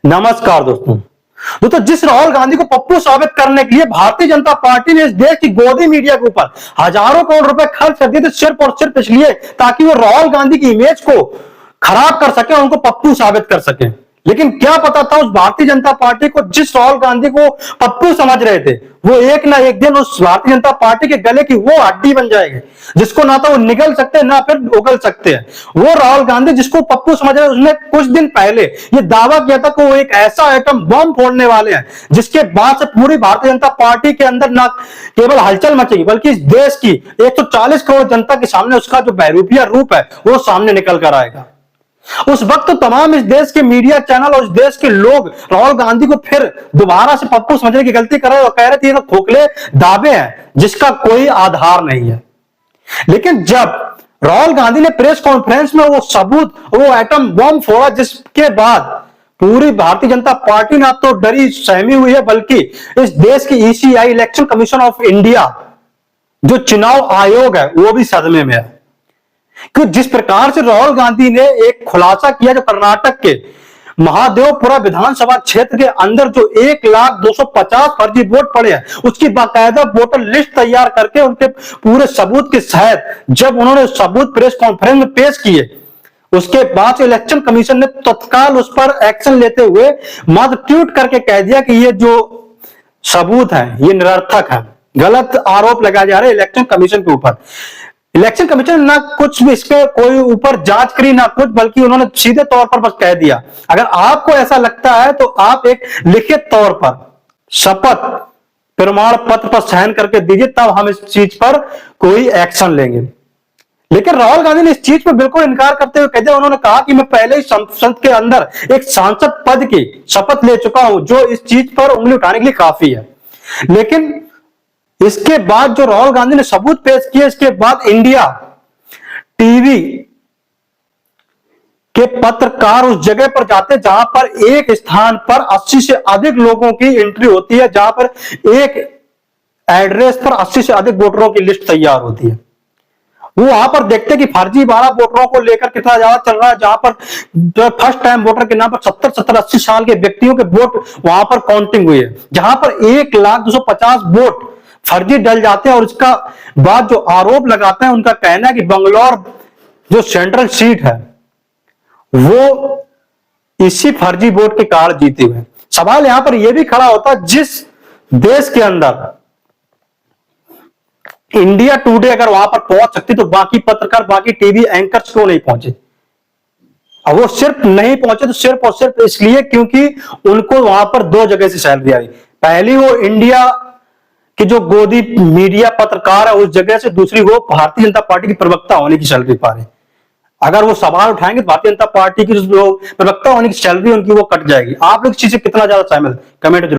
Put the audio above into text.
नमस्कार दोस्तों, जिस राहुल गांधी को पप्पू साबित करने के लिए भारतीय जनता पार्टी ने इस देश की गोदी मीडिया के ऊपर हजारों करोड़ रुपए खर्च कर दिए थे सिर्फ और सिर्फ इसलिए ताकि वो राहुल गांधी की इमेज को खराब कर सके, उनको पप्पू साबित कर सके। लेकिन क्या पता था उस भारतीय जनता पार्टी को, जिस राहुल गांधी को पप्पू समझ रहे थे, वो एक ना एक दिन उस भारतीय जनता पार्टी के गले की वो हड्डी बन जाएगी जिसको ना तो वो निगल सकते ना फिर उगल सकते हैं। वो राहुल गांधी जिसको पप्पू समझ रहे, उसने कुछ दिन पहले ये दावा किया था कि वो एक ऐसा आइटम बम फोड़ने वाले हैं जिसके बाद से पूरी भारतीय जनता पार्टी के अंदर ना केवल हलचल मचेगी बल्कि इस देश की 140 करोड़ जनता के सामने उसका जो बहरूपिया रूप है वो सामने निकल कर आएगा। उस वक्त तो तमाम इस देश के मीडिया चैनल और इस देश के लोग राहुल गांधी को फिर दोबारा से पप्पू समझने की गलती कर रहे और कह रहे थे ये तो खोखले दावे हैं जिसका कोई आधार नहीं है। लेकिन जब राहुल गांधी ने प्रेस कॉन्फ्रेंस में वो सबूत, वो एटम बम फोड़ा, जिसके बाद पूरी भारतीय जनता पार्टी ना तो डरी सहमी हुई है बल्कि इस देश की ECI, election commission of India, जो चुनाव आयोग है, वो भी सदमे में है। कि जिस प्रकार से राहुल गांधी ने एक खुलासा किया, जो कर्नाटक के महादेवपुरा विधानसभा क्षेत्र के अंदर जो 1,250,000 फर्जी वोट पड़े हैं, उसकी बाकायदा वोटर लिस्ट तैयार करके उनके पूरे सबूत के सहित जब उन्होंने सबूत प्रेस कॉन्फ्रेंस में पेश किए, उसके बाद इलेक्शन कमीशन ने तत्काल उस पर एक्शन लेते हुए मात्र ट्वीट करके कह दिया कि ये जो सबूत है ये निरर्थक है, गलत आरोप लगाया जा रहा है इलेक्शन कमीशन के ऊपर। इलेक्शन कमीशन ना कुछ भी इसके कोई ऊपर जांच करी ना कुछ, बल्कि उन्होंने सीधे तौर पर बस कह दिया अगर आपको ऐसा लगता है तो आप एक लिखित तौर पर शपथ प्रमाण पत्र पर साइन करके दीजिए, तब हम इस चीज पर कोई एक्शन लेंगे। लेकिन राहुल गांधी ने इस चीज पर बिल्कुल इनकार करते हुए कह दिया, उन्होंने कहा कि मैं पहले ही संसद के अंदर एक सांसद पद की शपथ ले चुका हूं, जो इस चीज पर उंगली उठाने के लिए काफी है। लेकिन इसके बाद जो राहुल गांधी ने सबूत पेश किए, इसके बाद इंडिया टीवी के पत्रकार उस जगह पर जाते जहां पर एक स्थान पर 80 से अधिक लोगों की एंट्री होती है, जहां पर एक एड्रेस पर 80 से अधिक वोटरों की लिस्ट तैयार होती है। वो वहां पर देखते कि फर्जी 12 वोटरों को लेकर कितना ज्यादा चल रहा है, जहां पर जो फर्स्ट टाइम वोटर के नाम पर 70, 80 साल के व्यक्तियों के वोट वहां पर काउंटिंग हुई है, जहां पर 1,250,000 वोट फर्जी डल जाते हैं। और इसका बाद जो आरोप लगाते हैं, उनका कहना है कि बंगलौर जो सेंट्रल सीट है वो इसी फर्जी वोट के कारण जीते हुए। सवाल यहां पर यह भी खड़ा होता है, जिस देश के अंदर इंडिया टुडे अगर वहां पर पहुंच सकती तो बाकी पत्रकार, बाकी टीवी एंकर्स क्यों नहीं पहुंचे? अब वो सिर्फ नहीं पहुंचे तो सिर्फ और सिर्फ इसलिए क्योंकि उनको वहां पर दो जगह से सैलरी आई। पहली वो इंडिया कि जो गोदी मीडिया पत्रकार है उस जगह से, दूसरी वो भारतीय जनता पार्टी की प्रवक्ता होने की सैलरी पा रहे। अगर वो सवाल उठाएंगे तो भारतीय जनता पार्टी की जो प्रवक्ता होने की सैलरी उनकी वो कट जाएगी। आप लोग इस चीज से कितना ज्यादा सहमत, कमेंट